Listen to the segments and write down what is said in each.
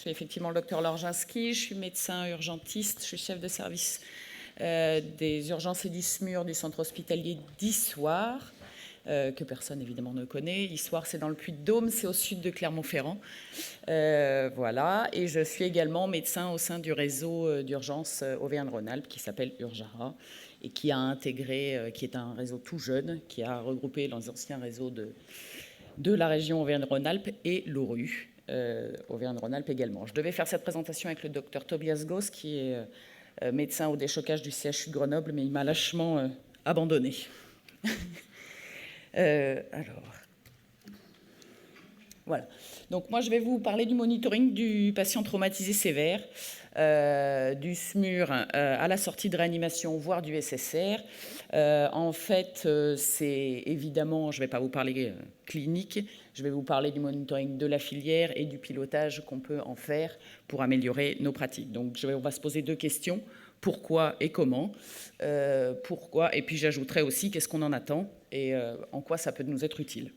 suis effectivement le docteur Lorginski, je suis médecin urgentiste, je suis chef de service des urgences et du SMUR du centre hospitalier d'Issoire, que personne évidemment ne connaît. Issoire, c'est dans le Puy-de-Dôme, c'est au sud de Clermont-Ferrand. Voilà, et je suis également médecin au sein du réseau d'urgence Auvergne-Rhône-Alpes qui s'appelle Urgara et qui a intégré, qui est un réseau tout jeune, qui a regroupé les anciens réseaux de la région Auvergne-Rhône-Alpes et l'ORU, Auvergne-Rhône-Alpes également. Je devais faire cette présentation avec le docteur Tobias Gauss, qui est médecin au déchocage du CHU de Grenoble, mais il m'a lâchement abandonné. Alors, voilà. Donc moi, je vais vous parler du monitoring du patient traumatisé sévère, du SMUR à la sortie de réanimation, voire du SSR. En fait, c'est évidemment, je ne vais pas vous parler clinique, je vais vous parler du monitoring de la filière et du pilotage qu'on peut en faire pour améliorer nos pratiques. Donc on va se poser deux questions. Pourquoi et comment, pourquoi, et puis j'ajouterai aussi qu'est-ce qu'on en attend et en quoi ça peut nous être utile.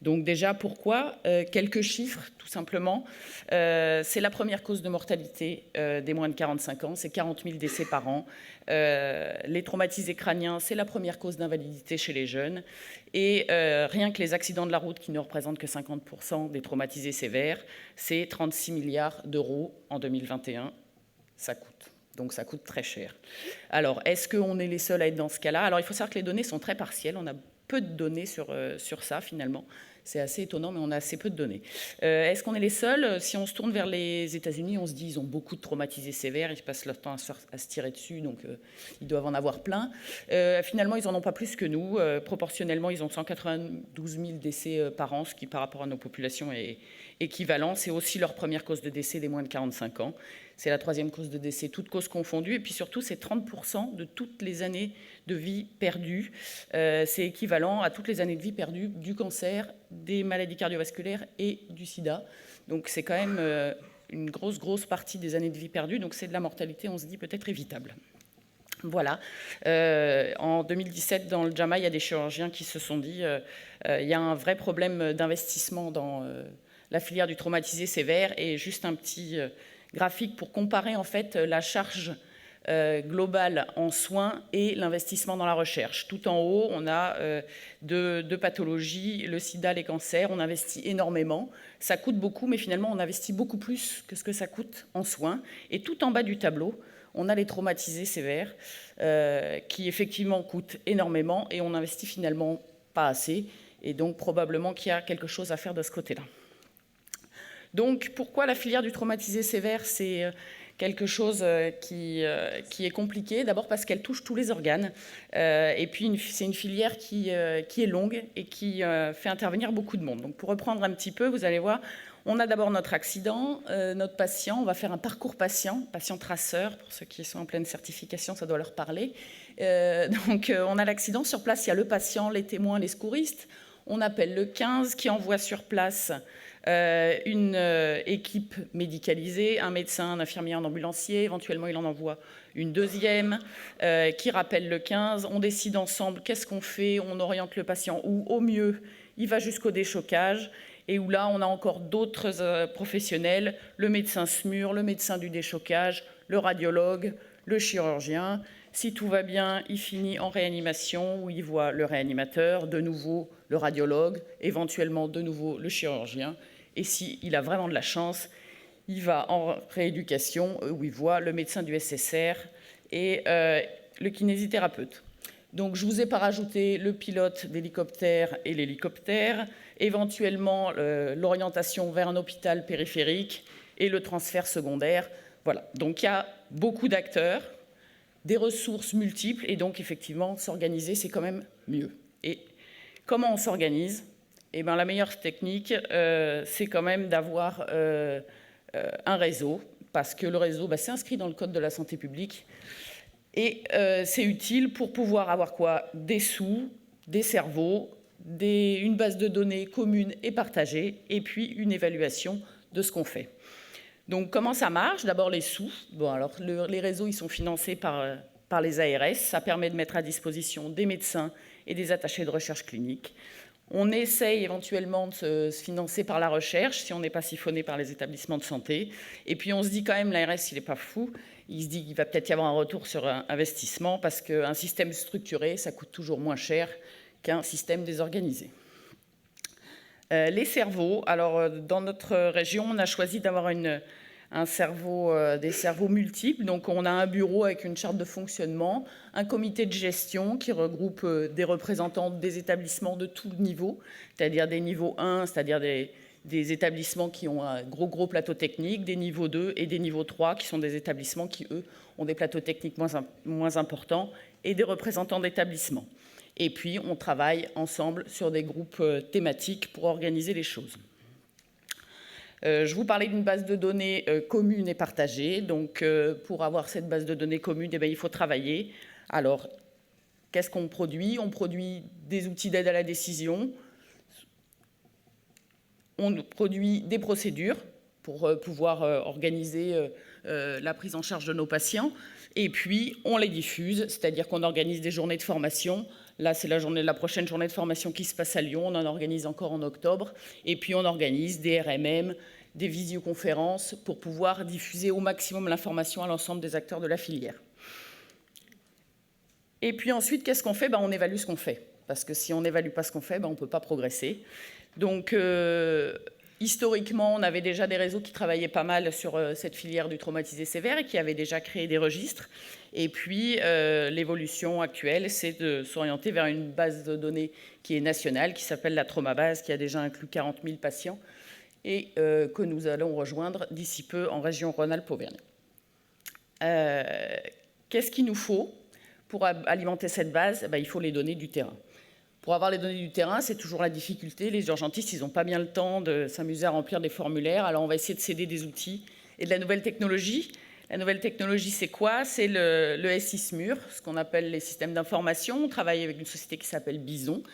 Donc déjà, pourquoi quelques chiffres, tout simplement. C'est la première cause de mortalité des moins de 45 ans, c'est 40 000 décès par an. Les traumatisés crâniens, c'est la première cause d'invalidité chez les jeunes. Et rien que les accidents de la route, qui ne représentent que 50% des traumatisés sévères, c'est 36 milliards d'euros en 2021. Ça coûte. Donc ça coûte très cher. Alors, est-ce qu'on est les seuls à être dans ce cas-là? Alors, il faut savoir que les données sont très partielles. On a peu de données sur ça, finalement. C'est assez étonnant, mais on a assez peu de données. Est-ce qu'on est les seuls? Si on se tourne vers les États-Unis, on se dit ils ont beaucoup de traumatisés sévères, ils passent leur temps à se tirer dessus, donc ils doivent en avoir plein. Finalement, ils n'en ont pas plus que nous. Proportionnellement, ils ont 192 000 décès par an, ce qui, par rapport à nos populations, est équivalent. C'est aussi leur première cause de décès des moins de 45 ans. C'est la troisième cause de décès, toutes causes confondues. Et puis surtout, c'est 30% de toutes les années de vie perdues. C'est équivalent à toutes les années de vie perdues du cancer, des maladies cardiovasculaires et du sida. Donc c'est quand même une grosse partie des années de vie perdues. Donc c'est de la mortalité, on se dit, peut-être évitable. Voilà. En 2017, dans le JAMA, il y a des chirurgiens qui se sont dit il y a un vrai problème d'investissement dans la filière du traumatisé sévère. Et juste un petit graphique pour comparer en fait la charge globale en soins et l'investissement dans la recherche. Tout en haut, on a deux pathologies, le sida, les cancers. On investit énormément. Ça coûte beaucoup, mais finalement, on investit beaucoup plus que ce que ça coûte en soins. Et tout en bas du tableau, on a les traumatisés sévères qui effectivement coûtent énormément et on investit finalement pas assez. Et donc probablement qu'il y a quelque chose à faire de ce côté-là. Donc pourquoi la filière du traumatisé sévère, c'est quelque chose qui est compliqué. D'abord parce qu'elle touche tous les organes. Et puis c'est une filière qui est longue et qui fait intervenir beaucoup de monde. Donc pour reprendre un petit peu, vous allez voir, on a d'abord notre accident, notre patient. On va faire un parcours patient traceur. Pour ceux qui sont en pleine certification, ça doit leur parler. Donc on a l'accident. Sur place, il y a le patient, les témoins, les secouristes. On appelle le 15 qui envoie sur place une équipe médicalisée, un médecin, un infirmier, un ambulancier. Éventuellement, il en envoie une deuxième qui rappelle le 15. On décide ensemble qu'est-ce qu'on fait. On oriente le patient où, au mieux, il va jusqu'au déchocage. Et où là, on a encore d'autres professionnels, le médecin SMUR, le médecin du déchocage, le radiologue, le chirurgien. Si tout va bien, il finit en réanimation où il voit le réanimateur, de nouveau le radiologue, éventuellement de nouveau le chirurgien. Et s'il a vraiment de la chance, il va en rééducation où il voit le médecin du SSR et le kinésithérapeute. Donc je ne vous ai pas rajouté le pilote d'hélicoptère et l'hélicoptère, éventuellement l'orientation vers un hôpital périphérique et le transfert secondaire. Voilà, donc il y a beaucoup d'acteurs, des ressources multiples et donc effectivement s'organiser c'est quand même mieux. Et comment on s'organise? Eh bien la meilleure technique c'est quand même d'avoir un réseau parce que le réseau c'est inscrit dans le code de la santé publique. Et c'est utile pour pouvoir avoir quoi? Des sous, des cerveaux, une base de données commune et partagée, et puis une évaluation de ce qu'on fait. Donc comment ça marche? D'abord les sous. Bon, alors les réseaux ils sont financés par les ARS. Ça permet de mettre à disposition des médecins et des attachés de recherche clinique. On essaye éventuellement de se financer par la recherche, si on n'est pas siphonné par les établissements de santé. Et puis on se dit quand même, l'ARS, il n'est pas fou. Il se dit qu'il va peut-être y avoir un retour sur un investissement parce qu'un système structuré, ça coûte toujours moins cher qu'un système désorganisé. Les cerveaux. Alors, dans notre région, on a choisi d'avoir des cerveaux multiples. Donc, on a un bureau avec une charte de fonctionnement, un comité de gestion qui regroupe des représentants des établissements de tout niveau, c'est-à-dire des niveaux 1, c'est-à-dire des établissements qui ont un gros plateau technique, des niveaux 2 et des niveaux 3 qui sont des établissements qui, eux, ont des plateaux techniques moins importants et des représentants d'établissements. Et puis, on travaille ensemble sur des groupes thématiques pour organiser les choses. Je vous parlais d'une base de données commune et partagée. Donc, pour avoir cette base de données commune, eh bien, il faut travailler. Alors, qu'est-ce qu'on produit? On produit des outils d'aide à la décision. On produit des procédures pour pouvoir organiser la prise en charge de nos patients. Et puis, on les diffuse, c'est-à-dire qu'on organise des journées de formation. Là, c'est la prochaine journée de formation qui se passe à Lyon. On en organise encore en octobre. Et puis, on organise des RMM, des visioconférences pour pouvoir diffuser au maximum l'information à l'ensemble des acteurs de la filière. Et puis ensuite, qu'est-ce qu'on fait? On évalue ce qu'on fait. Parce que si on n'évalue pas ce qu'on fait, on ne peut pas progresser. Donc, historiquement, on avait déjà des réseaux qui travaillaient pas mal sur cette filière du traumatisé sévère et qui avaient déjà créé des registres. Et puis, l'évolution actuelle, c'est de s'orienter vers une base de données qui est nationale, qui s'appelle la Traumabase, qui a déjà inclus 40 000 patients et que nous allons rejoindre d'ici peu en région Rhône-Alpes-Auvergne. Qu'est-ce qu'il nous faut pour alimenter cette base? Il faut les données du terrain. Pour avoir les données du terrain, c'est toujours la difficulté. Les urgentistes, ils n'ont pas bien le temps de s'amuser à remplir des formulaires. Alors, on va essayer de céder des outils et de la nouvelle technologie. La nouvelle technologie, c'est quoi? C'est le SI-SMUR, ce qu'on appelle les systèmes d'information. On travaille avec une société qui s'appelle Bison.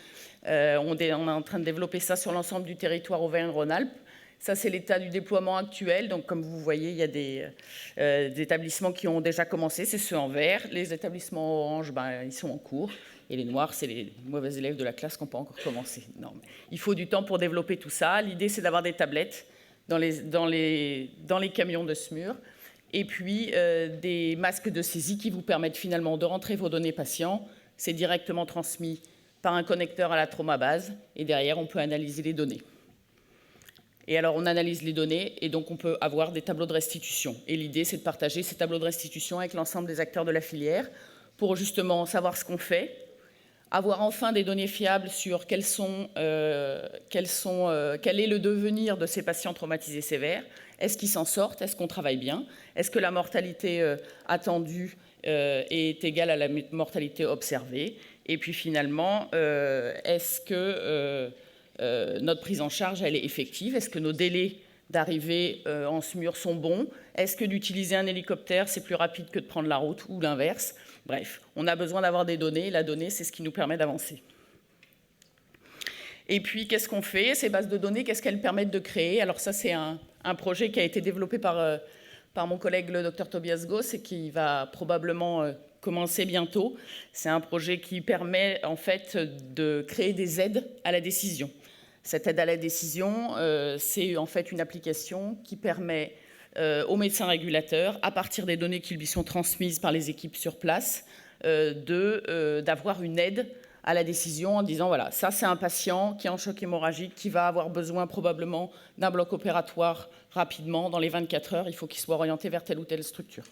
On est en train de développer ça sur l'ensemble du territoire Auvergne-Rhône-Alpes. Ça, c'est l'état du déploiement actuel. Donc, comme vous voyez, il y a des établissements qui ont déjà commencé. C'est ceux en vert. Les établissements orange, ils sont en cours. Et les noirs, c'est les mauvais élèves de la classe qui n'ont pas encore commencé. Non, mais il faut du temps pour développer tout ça. L'idée, c'est d'avoir des tablettes dans les camions de SMUR. Et puis, des masques de saisie qui vous permettent finalement de rentrer vos données patients. C'est directement transmis par un connecteur à la Traumabase. Et derrière, on peut analyser les données. Et alors, on analyse les données et donc on peut avoir des tableaux de restitution. Et l'idée, c'est de partager ces tableaux de restitution avec l'ensemble des acteurs de la filière pour justement savoir ce qu'on fait, avoir enfin des données fiables sur quel est le devenir de ces patients traumatisés sévères. Est-ce qu'ils s'en sortent? Est-ce qu'on travaille bien? Est-ce que la mortalité attendue est égale à la mortalité observée? Et puis finalement, est-ce que notre prise en charge, elle est effective? Est-ce que nos délais d'arrivée en SMUR sont bons? Est-ce que d'utiliser un hélicoptère, c'est plus rapide que de prendre la route ou l'inverse? Bref, on a besoin d'avoir des données. La donnée, c'est ce qui nous permet d'avancer. Et puis, qu'est-ce qu'on fait? Ces bases de données, qu'est-ce qu'elles permettent de créer? Alors ça, c'est un projet qui a été développé par mon collègue, le Dr Tobias Goss, et qui va probablement commencer bientôt. C'est un projet qui permet, en fait, de créer des aides à la décision. Cette aide à la décision, c'est en fait une application qui permet aux médecins régulateurs, à partir des données qui lui sont transmises par les équipes sur place, d'avoir une aide à la décision en disant, voilà, ça c'est un patient qui est en choc hémorragique, qui va avoir besoin probablement d'un bloc opératoire rapidement, dans les 24 heures, il faut qu'il soit orienté vers telle ou telle structure.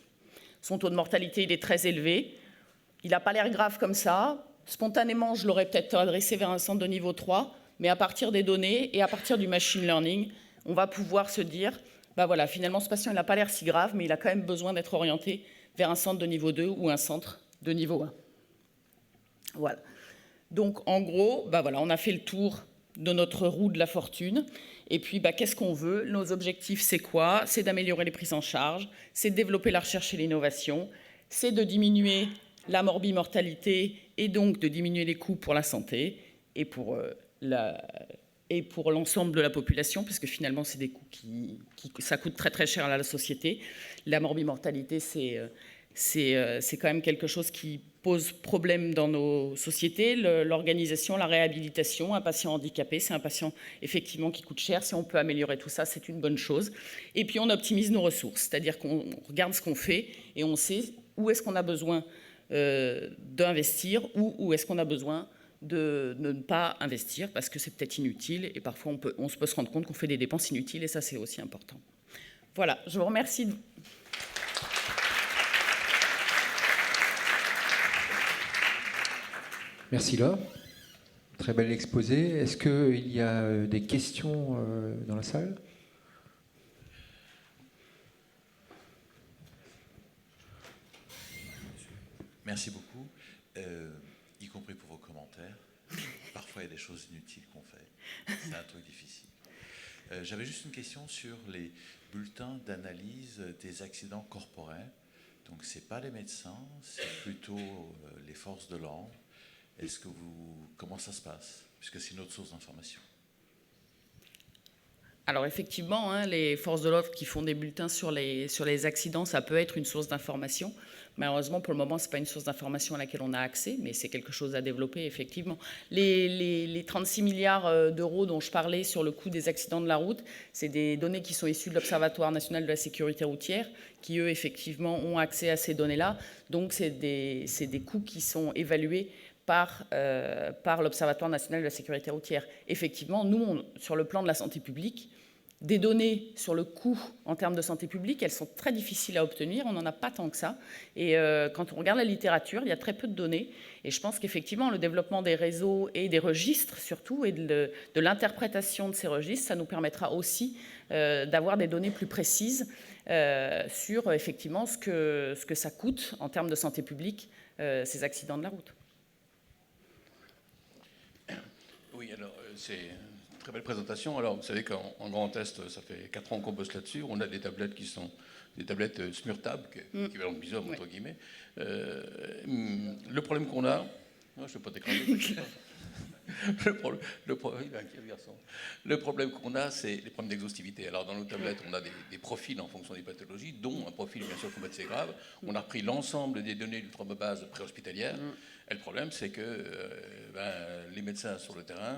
Son taux de mortalité, il est très élevé, il n'a pas l'air grave comme ça, spontanément, je l'aurais peut-être adressé vers un centre de niveau 3, mais à partir des données et à partir du machine learning, on va pouvoir se dire, voilà, finalement, ce patient, il n'a pas l'air si grave, mais il a quand même besoin d'être orienté vers un centre de niveau 2 ou un centre de niveau 1. Voilà. Donc, en gros, voilà, on a fait le tour de notre roue de la fortune. Et puis, qu'est-ce qu'on veut? Nos objectifs, c'est quoi? C'est d'améliorer les prises en charge, c'est de développer la recherche et l'innovation, c'est de diminuer la morbimortalité et donc de diminuer les coûts pour la santé et pour l'ensemble de la population, parce que finalement, c'est des coûts ça coûte très très cher à la société. La morbimortalité, c'est quand même quelque chose qui, pose problème dans nos sociétés, l'organisation, la réhabilitation. Un patient handicapé, c'est un patient effectivement qui coûte cher. Si on peut améliorer tout ça, c'est une bonne chose. Et puis on optimise nos ressources, c'est-à-dire qu'on regarde ce qu'on fait et on sait où est-ce qu'on a besoin d'investir ou où est-ce qu'on a besoin de ne pas investir parce que c'est peut-être inutile et parfois on peut se rendre compte qu'on fait des dépenses inutiles et ça c'est aussi important. Voilà, je vous remercie. Merci Laure. Très bel exposé. Est-ce qu'il y a des questions dans la salle ? Merci beaucoup, y compris pour vos commentaires. Parfois, il y a des choses inutiles qu'on fait. C'est un truc difficile. J'avais juste une question sur les bulletins d'analyse des accidents corporels. Donc, ce n'est pas les médecins, c'est plutôt les forces de l'ordre. Comment ça se passe? Puisque c'est une autre source d'information. Alors effectivement, hein, les forces de l'ordre qui font des bulletins sur les accidents, ça peut être une source d'information. Malheureusement, pour le moment, ce n'est pas une source d'information à laquelle on a accès, mais c'est quelque chose à développer, effectivement. Les 36 milliards d'euros dont je parlais sur le coût des accidents de la route, c'est des données qui sont issues de l'Observatoire national de la sécurité routière, qui, eux, effectivement, ont accès à ces données-là. Donc, c'est des coûts qui sont évalués par l'Observatoire national de la sécurité routière. Effectivement, nous, sur le plan de la santé publique, des données sur le coût en termes de santé publique, elles sont très difficiles à obtenir, on n'en a pas tant que ça. Et quand on regarde la littérature, il y a très peu de données. Et je pense qu'effectivement, le développement des réseaux et des registres, surtout, et de l'interprétation de ces registres, ça nous permettra aussi d'avoir des données plus précises sur, effectivement, ce que ça coûte en termes de santé publique, ces accidents de la route. Oui, alors c'est une très belle présentation. Alors vous savez qu'en Grand Est, ça fait 4 ans qu'on bosse là-dessus. On a des tablettes qui sont des tablettes smurtables, équivalent de Bisom, entre guillemets. Le problème qu'on a... Non, je ne vais pas t'écraser. Le problème qu'on a, c'est les problèmes d'exhaustivité. Alors dans nos tablettes, on a des profils en fonction des pathologies, dont un profil bien sûr traumatisé grave. On a repris l'ensemble des données du traumabase préhospitalière. Et le problème, c'est que les médecins sur le terrain,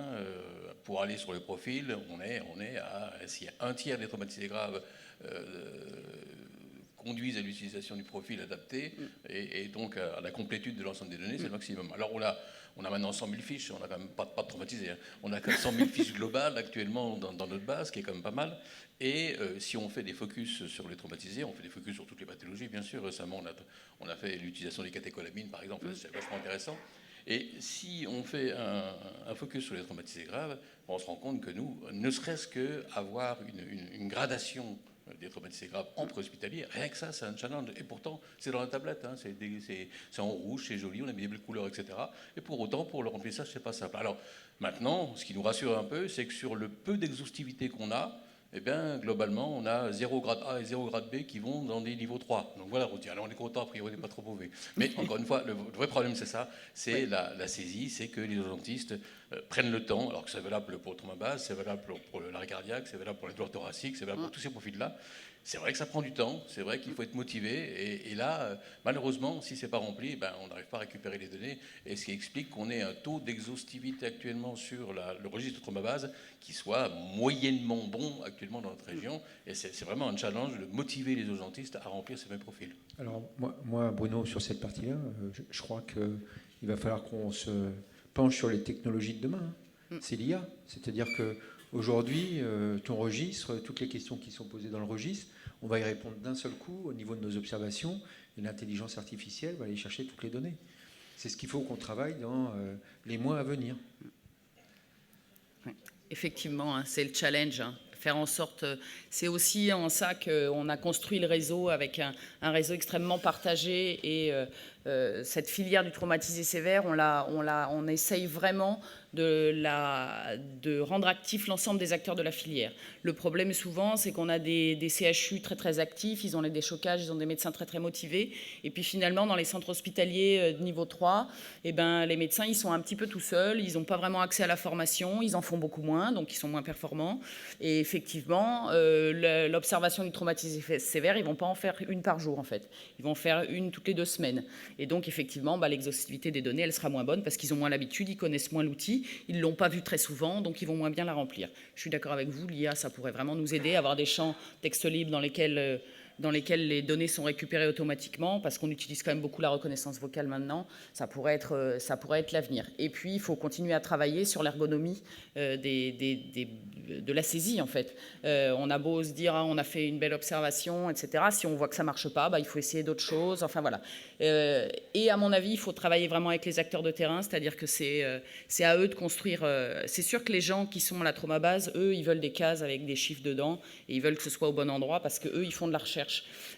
pour aller sur le profil, on est à si un tiers des traumatisés graves conduisent à l'utilisation du profil adapté et donc à la complétude de l'ensemble des données, c'est le maximum. Alors on a maintenant 100 000 fiches, on n'a quand même pas de traumatisés, hein. On a 100 000 fiches globales actuellement dans notre base, qui est quand même pas mal. Et si on fait des focus sur les traumatisés, on fait des focus sur toutes les pathologies, bien sûr. Récemment, on a fait l'utilisation des catécholamines, par exemple, c'est vachement intéressant. Et si on fait un focus sur les traumatisés graves, on se rend compte que nous, ne serait-ce qu'avoir une gradation des traumatisés graves en préhospitalier, rien que ça, c'est un challenge. Et pourtant, c'est dans la tablette, hein, c'est en rouge, c'est joli, on a mis des belles couleurs, etc. Et pour autant, pour le remplissage, c'est pas simple. Alors, maintenant, ce qui nous rassure un peu, c'est que sur le peu d'exhaustivité qu'on a, eh bien, globalement, on a 0 grade A et 0 grade B qui vont dans des niveaux 3. Donc voilà, on dit, alors on est content, a priori, on n'est pas trop mauvais. Mais encore une fois, le vrai problème, c'est ça, c'est la saisie, c'est que les urgentistes prennent le temps, alors que c'est valable pour le traumabase, c'est valable pour l'arrêt cardiaque, c'est valable pour les douleurs thoraciques, c'est valable pour tous ces profils-là. C'est vrai que ça prend du temps, c'est vrai qu'il faut être motivé, et là, malheureusement, si c'est pas rempli, on n'arrive pas à récupérer les données, et ce qui explique qu'on ait un taux d'exhaustivité actuellement sur le registre de traumabase qui soit moyennement bon actuellement dans notre région, et c'est vraiment un challenge de motiver les urgentistes à remplir ces mêmes profils. Alors moi Bruno, sur cette partie-là, je crois qu'il va falloir qu'on se penche sur les technologies de demain. C'est l'IA, c'est-à-dire que aujourd'hui, ton registre, toutes les questions qui sont posées dans le registre, on va y répondre d'un seul coup au niveau de nos observations, et l'intelligence artificielle va aller chercher toutes les données. C'est ce qu'il faut qu'on travaille dans les mois à venir. Effectivement, hein, c'est le challenge. Hein. Faire en sorte, c'est aussi en ça qu'on a construit le réseau avec un réseau extrêmement partagé et cette filière du traumatisé sévère, on essaye vraiment de rendre actif l'ensemble des acteurs de la filière. Le problème souvent, c'est qu'on a des CHU très très actifs, ils ont les déchocages, ils ont des médecins très très motivés, et puis finalement dans les centres hospitaliers de niveau 3, les médecins ils sont un petit peu tout seuls, ils n'ont pas vraiment accès à la formation, ils en font beaucoup moins, donc ils sont moins performants, et effectivement, l'observation du traumatisé sévère, ils ne vont pas en faire une par jour, en fait. Ils vont en faire une toutes les 2 semaines. Et donc, effectivement, l'exhaustivité des données, elle sera moins bonne parce qu'ils ont moins l'habitude, ils connaissent moins l'outil, ils ne l'ont pas vu très souvent, donc ils vont moins bien la remplir. Je suis d'accord avec vous, l'IA, ça pourrait vraiment nous aider à avoir des champs texte libre dans lesquels les données sont récupérées automatiquement, parce qu'on utilise quand même beaucoup la reconnaissance vocale maintenant, ça pourrait être l'avenir. Et puis, il faut continuer à travailler sur l'ergonomie de la saisie, en fait. On a beau se dire, on a fait une belle observation, etc. Si on voit que ça ne marche pas, il faut essayer d'autres choses. Enfin, voilà. Et à mon avis, il faut travailler vraiment avec les acteurs de terrain, c'est-à-dire que c'est à eux de construire. C'est sûr que les gens qui sont à la traumabase, eux, ils veulent des cases avec des chiffres dedans, et ils veulent que ce soit au bon endroit, parce qu'eux, ils font de la recherche.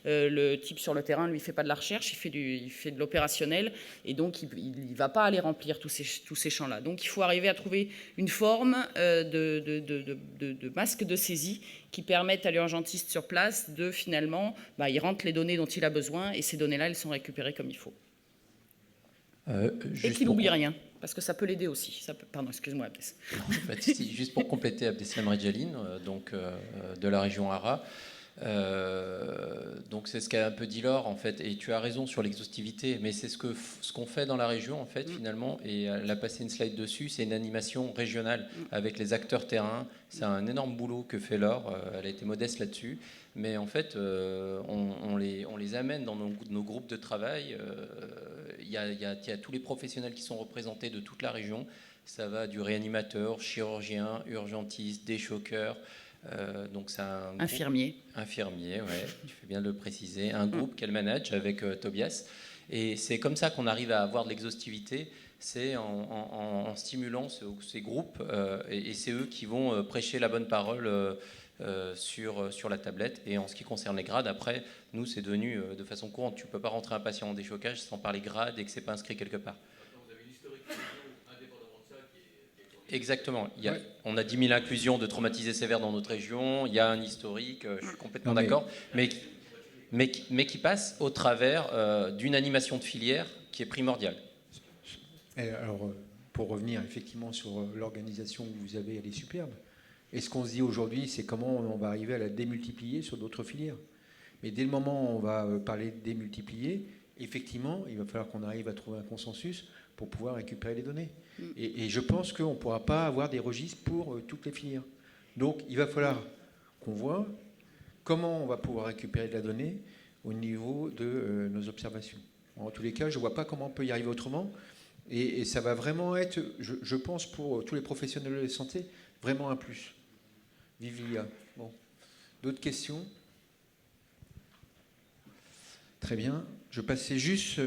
Le type sur le terrain, lui, il ne fait pas de la recherche, il fait de l'opérationnel, et donc il ne va pas aller remplir tous ces champs-là. Donc il faut arriver à trouver une forme de masque de saisie qui permette à l'urgentiste sur place de finalement, il rentre les données dont il a besoin, et ces données-là, elles sont récupérées comme il faut. Et qu'il n'oublie rien, parce que ça peut l'aider aussi. Pardon, excuse-moi, Abdès. Juste pour compléter, Abdeslam Redjaline, de la région ARA. Donc c'est ce qu'a un peu dit Laure, en fait, et tu as raison sur l'exhaustivité, mais c'est ce qu'on fait dans la région, en fait, finalement, et elle a passé une slide dessus, c'est une animation régionale avec les acteurs terrain. C'est un énorme boulot que fait Laure, elle a été modeste là-dessus, mais en fait on les amène dans nos groupes de travail. Il y a tous les professionnels qui sont représentés de toute la région. Ça va du réanimateur, chirurgien, urgentiste, déchoqueur. Donc c'est un infirmier, ouais, tu fais bien de le préciser, un groupe qu'elle manage avec Tobias, et c'est comme ça qu'on arrive à avoir de l'exhaustivité, c'est en stimulant ces groupes, et c'est eux qui vont prêcher la bonne parole sur la tablette. Et en ce qui concerne les grades, après, nous c'est devenu de façon courante, tu peux pas rentrer un patient en déchocage sans parler grade et que c'est pas inscrit quelque part. Exactement. On a 10 000 inclusions de traumatisés sévères dans notre région. Il y a un historique, je suis complètement d'accord, mais qui passe au travers d'une animation de filière qui est primordiale. Et alors, pour revenir effectivement sur l'organisation que vous avez, elle est superbe. Et ce qu'on se dit aujourd'hui, c'est comment on va arriver à la démultiplier sur d'autres filières. Mais dès le moment où on va parler de démultiplier, effectivement, il va falloir qu'on arrive à trouver un consensus pour pouvoir récupérer les données. Et je pense qu'on ne pourra pas avoir des registres pour toutes les filières. Donc, il va falloir qu'on voit comment on va pouvoir récupérer de la donnée au niveau de nos observations. En tous les cas, je ne vois pas comment on peut y arriver autrement. Et ça va vraiment être, je pense, pour tous les professionnels de la santé, vraiment un plus. Vive l'IA. Bon. D'autres questions ? Très bien. Je passais juste...